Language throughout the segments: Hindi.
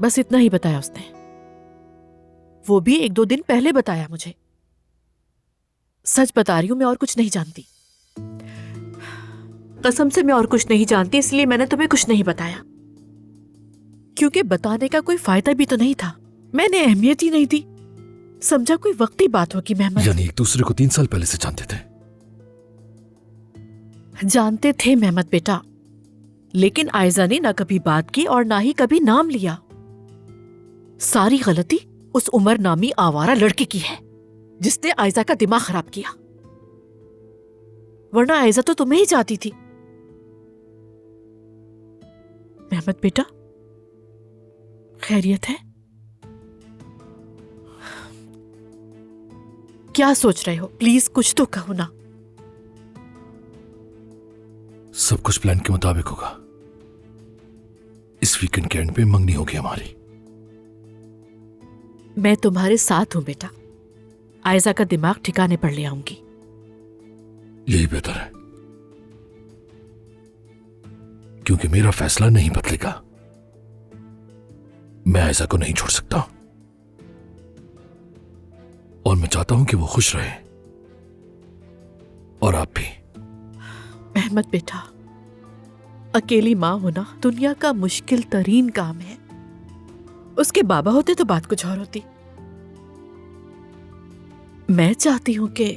बस इतना ही बताया उसने, वो भी 1-2 दिन पहले बताया मुझे। सच बता रही हूं, मैं और कुछ नहीं जानती। कसम से मैं और कुछ नहीं जानती, इसलिए मैंने तुम्हें कुछ नहीं बताया, क्योंकि बताने का कोई फायदा भी तो नहीं था। मैंने अहमियत ही नहीं दी, समझा कोई वक्ती बात होगी। मेहमत, यानी एक दूसरे को 3 साल पहले से जानते थे? जानते थे मेहमत बेटा, लेकिन आयजा ने ना कभी बात की और ना ही कभी नाम लिया। सारी गलती उस उमर नामी आवारा लड़के की है, जिसने आयजा का दिमाग खराब किया। वरना आयजा तो तुम्हें ही चाहती थी। मेहमत बेटा, खैरियत है? क्या सोच रहे हो? प्लीज कुछ तो कहो ना। सब कुछ प्लान के मुताबिक होगा। इस वीकेंड के एंड पे मंगनी होगी हमारी। मैं तुम्हारे साथ हूं बेटा, आयजा का दिमाग ठिकाने पर ले आऊंगी। यही बेहतर है, क्योंकि मेरा फैसला नहीं बदलेगा। मैं आयजा को नहीं छोड़ सकता और मैं चाहता हूं कि वो खुश रहे, और आप भी। मेहमत बेटा, अकेली मां होना दुनिया का मुश्किल तरीन काम है। उसके बाबा होते तो बात कुछ और होती। मैं चाहती हूं कि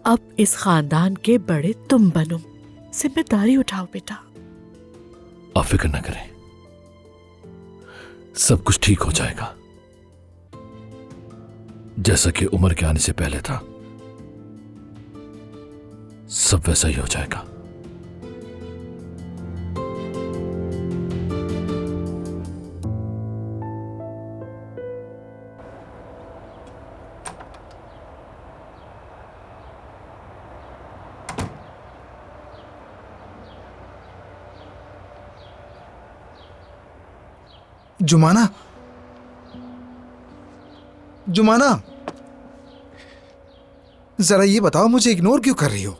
अब इस खानदान के बड़े तुम बनो, जिम्मेदारी उठाओ बेटा। आप फिक्र न करें, सब कुछ ठीक हो जाएगा, जैसा कि उम्र के आने से पहले था। सब वैसा ही हो जाएगा। जुमाना, जुमाना, जरा ये बताओ, मुझे इग्नोर क्यों कर रही हो?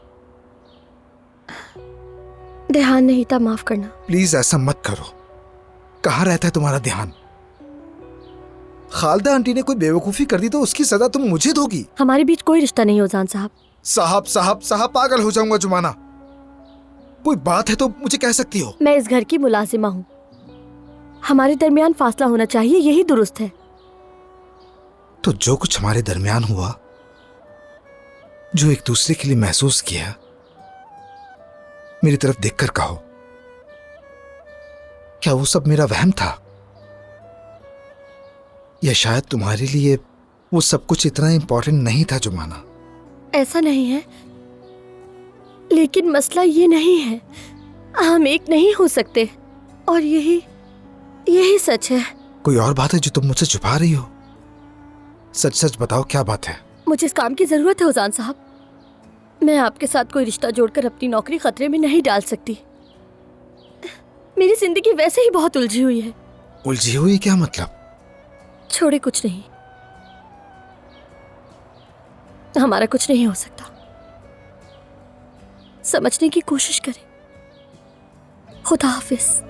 ध्यान नहीं था, माफ करना। प्लीज ऐसा मत करो। कहाँ रहता है तुम्हारा ध्यान? खालदा आंटी ने कोई बेवकूफी कर दी तो उसकी सजा तुम मुझे दोगी। हमारे बीच कोई रिश्ता नहीं हो जान साहब। साहब साहब साहब, पागल हो जाऊंगा जुमाना। कोई बात है तो मुझे कह सकती हो। मैं इस घर की मुलाजिमा हूँ, हमारे दरमियान फासला होना चाहिए, यही दुरुस्त है। तो जो कुछ हमारे दरमियान हुआ, जो एक दूसरे के लिए महसूस किया, मेरी तरफ देखकर कहो, क्या वो सब मेरा वहम था? या शायद तुम्हारे लिए वो सब कुछ इतना इंपॉर्टेंट नहीं था जुमाना? ऐसा नहीं है, लेकिन मसला ये नहीं है, हम एक नहीं हो सकते, और यही सच है। कोई और बात है जो तुम मुझसे छुपा रही हो? सच सच बताओ, क्या बात है? मुझे इस काम की जरूरत है उजान साहब। मैं आपके साथ कोई रिश्ता जोड़कर अपनी नौकरी खतरे में नहीं डाल सकती। मेरी जिंदगी वैसे ही बहुत उलझी हुई है। उलझी हुई क्या मतलब? छोड़े, कुछ नहीं, हमारा कुछ नहीं हो सकता। समझने की कोशिश करें। खुदा हाफिज।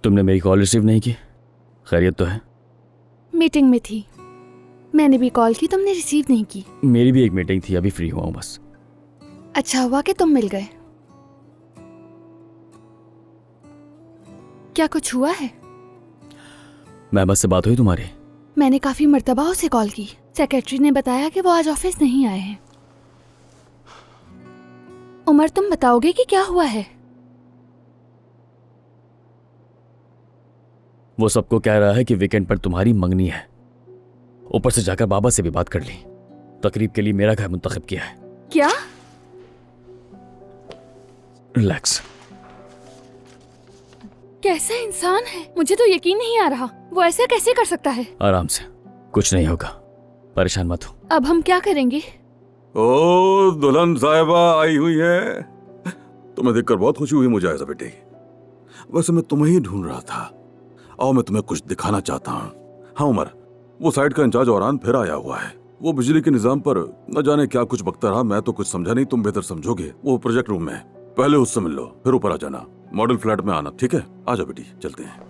तुमने मेरी कॉल रिसीव नहीं की? खैरियत तो है? मीटिंग में थी, मैंने भी कॉल की, तुमने रिसीव नहीं की। मेरी भी एक मीटिंग थी, अभी फ्री हुआ हूँ बस। अच्छा हुआ कि तुम मिल गए। क्या कुछ हुआ है? महमद से बात हुई तुम्हारी? मैंने काफी मर्तबा उसे कॉल की। सेक्रेटरी ने बताया कि वो आज ऑफिस नहीं आए हैं। उमर, तुम बताओगे कि क्या हुआ है? वो सबको कह रहा है कि वीकेंड पर तुम्हारी मंगनी है। ऊपर से जाकर बाबा से भी बात कर ली। तकरीब के लिए मेरा घर मुंतखब किया है। क्या? रिलैक्स। कैसा इंसान है, मुझे तो यकीन नहीं आ रहा। वो ऐसा कैसे कर सकता है? आराम से, कुछ नहीं होगा, परेशान मत हो। अब हम क्या करेंगे? ओ, दुल्हन साहिबा आई हुई है। तुम्हें देखकर बहुत खुशी हुई मुझे आयजा बेटी। वैसे मैं तुम्हें ही ढूंढ रहा था। आओ मैं तुम्हें कुछ दिखाना चाहता हूँ। हाँ उमर, वो साइड का इंचार्ज औरान फिर आया हुआ है। वो बिजली के निजाम पर न जाने क्या कुछ बकता रहा, मैं तो कुछ समझा नहीं, तुम बेहतर समझोगे। वो प्रोजेक्ट रूम में है, पहले उससे मिल लो, फिर ऊपर आ जाना। मॉडल फ्लैट में आना, ठीक है? आ जाओ बेटी, चलते हैं।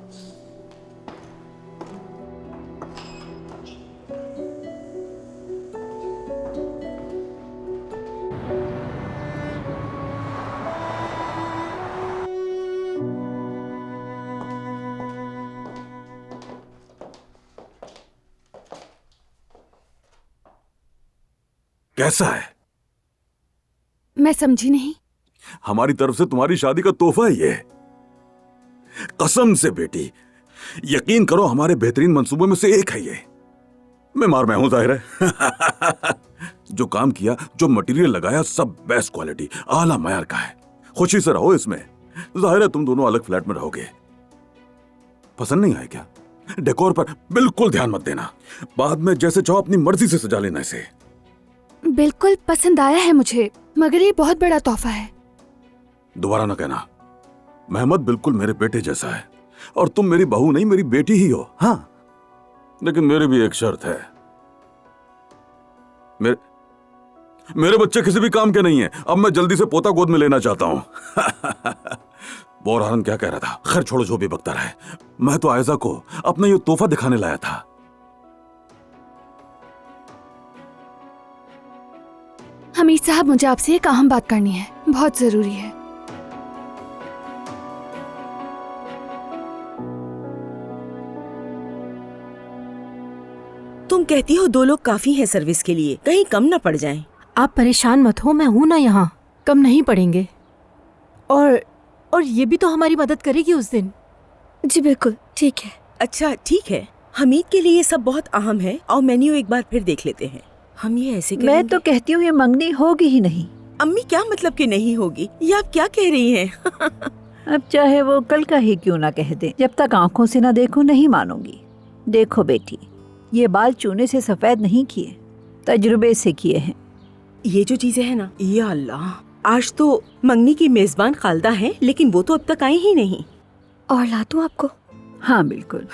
कैसा है? मैं समझी नहीं। हमारी तरफ से तुम्हारी शादी का तोहफा है ये। कसम से बेटी, यकीन करो हमारे बेहतरीन मंसूबों में से एक है ये। मैं हूं जाहिर है। जो काम किया, जो मटेरियल लगाया, सब बेस्ट क्वालिटी, आला मयार का है। खुशी से रहो इसमें। जाहिर है तुम दोनों अलग फ्लैट में रहोगे। पसंद नहीं आया क्या? डेकोर पर बिल्कुल ध्यान मत देना, बाद में जैसे चाहो अपनी मर्जी से सजा लेना इसे। बिल्कुल पसंद आया है मुझे, मगर ये बहुत बड़ा तोहफा है। दोबारा ना कहना। महमद बिल्कुल मेरे बेटे जैसा है, और तुम मेरी बहू नहीं, मेरी बेटी ही हो। हाँ, लेकिन मेरी भी एक शर्त है। मेरे बच्चे किसी भी काम के नहीं है। अब मैं जल्दी से पोता गोद में लेना चाहता हूं। बोरहान क्या कह रहा था? खैर छोड़ो, जो भी बकता रहे। मैं तो आयजा को अपना ये तोहफा दिखाने लाया था। हमीद साहब, मुझे आपसे एक अहम बात करनी है, बहुत जरूरी है। तुम कहती हो 2 लोग काफी हैं सर्विस के लिए, कहीं कम न पड़ जाएं। आप परेशान मत हो, मैं हूं ना यहाँ, कम नहीं पड़ेंगे। और ये भी तो हमारी मदद करेगी उस दिन। जी बिल्कुल, ठीक है। अच्छा ठीक है, हमीद के लिए सब बहुत अहम है, और मेन्यू एक बार फिर देख लेते हैं। हम ये ऐसे करेंगे। मैं तो कहती हूँ ये मंगनी होगी ही नहीं। अम्मी क्या मतलब कि नहीं होगी? ये आप क्या कह रही हैं? अब चाहे वो कल का ही क्यों ना कह दे, जब तक आंखों से ना देखो नहीं मानूंगी। देखो बेटी, ये बाल चूने से सफेद नहीं किए, तजुर्बे से किए हैं। ये जो चीजें है ना, या अल्लाह, आज तो मंगनी की मेजबान खालदा है, लेकिन वो तो अब तक आई ही नहीं। और ला दूं आपको? हाँ बिल्कुल।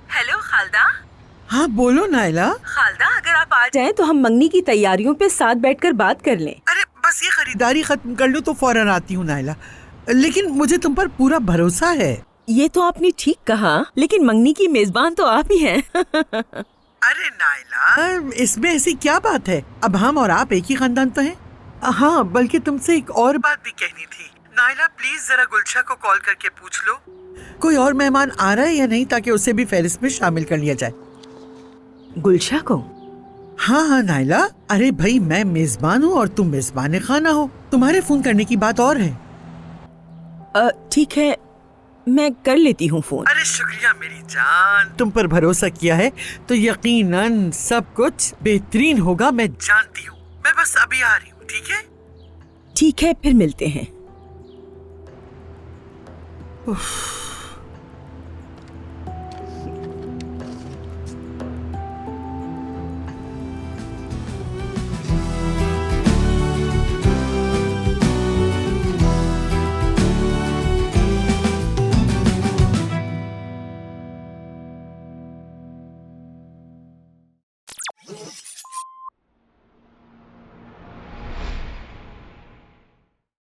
हेलो खालदा। हाँ बोलो नाइला। खालदा, अगर आप आ जाएं तो हम मंगनी की तैयारियों पे साथ बैठकर बात कर लें। अरे बस ये खरीदारी खत्म कर लो तो फौरन आती हूँ नाइला, लेकिन मुझे तुम पर पूरा भरोसा है। ये तो आपने ठीक कहा, लेकिन मंगनी की मेजबान तो आप ही हैं। अरे नाइला, इसमें ऐसी क्या बात है? अब हम और आप एक ही खानदान तो हैं। हाँ, बल्कि तुमसे एक और बात भी कहनी थी। नाइला प्लीज जरा गुलशा को कॉल करके पूछ लो कोई और मेहमान आ रहा है या नहीं, ताकि उसे भी फहरिस्त में शामिल कर लिया जाए। गुलशा को? हाँ नाइला, अरे भाई मैं मेजबान हूँ और तुम मेजबान खाना हो, तुम्हारे फोन करने की बात और है। ठीक है, मैं कर लेती हूँ फोन। अरे शुक्रिया मेरी जान, तुम पर भरोसा किया है तो यकीनन सब कुछ बेहतरीन होगा, मैं जानती हूँ। मैं बस अभी आ रही हूँ, ठीक है? ठीक है, फिर मिलते हैं। उफ।